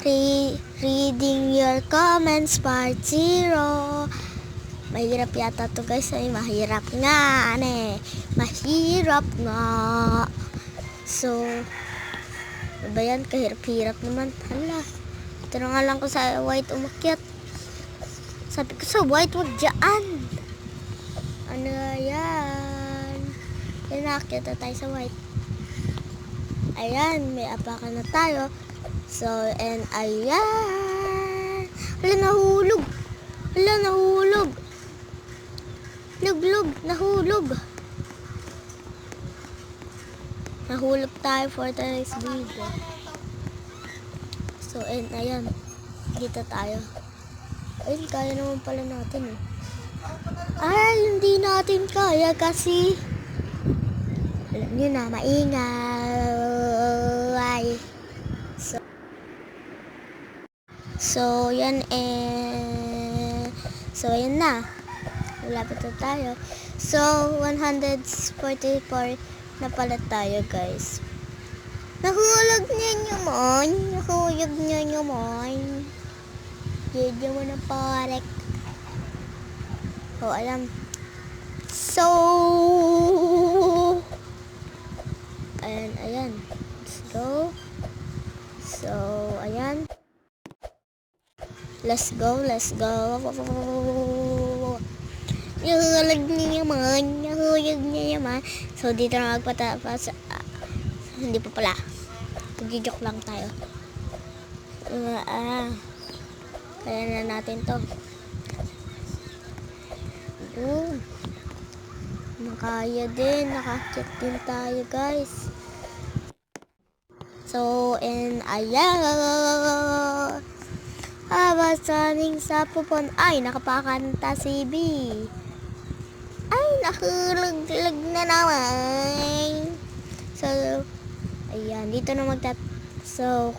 Reading your comments part 0. Mahirap yata to guys. Ay, mahirap nga. Mahirap nga. So, ano ba yan? Kahirap-hirap naman. Hala. Ito na nga lang ko sa white umakyat. Sabi ko sa white, wag dyan. Ano yan? Yan, nakakyat na tayo sa white. Ayan, may apakan na tayo. So, and ayan. Hala, nahulog. Hala, nahulog. Lug, nahulog. Nahulog tayo for today's video. So, and ayan. Dito tayo. Ayun, kaya naman pala natin eh. Ay, hindi natin kaya kasi alam nyo na, maingay. So, yan eh. So, yan na. Malapit na tayo. So, 144 na pala tayo, guys. Nahulog niya naman. Nahulog niya naman. Hindi mo na parek. Oh, alam. So, ayan. Let's go. So, ayan. Let's go. Nahulog niya naman. So, dito na magpatapas. Hindi pa pala. Mag-joke lang tayo. Kaya na natin to. Nakaya din. Nakakit din tayo, guys. So, and ayan. Abasaning sa pupon. Ay, nakapakanta si B. Ay, nahulog na naman. So, ayan. Dito na So,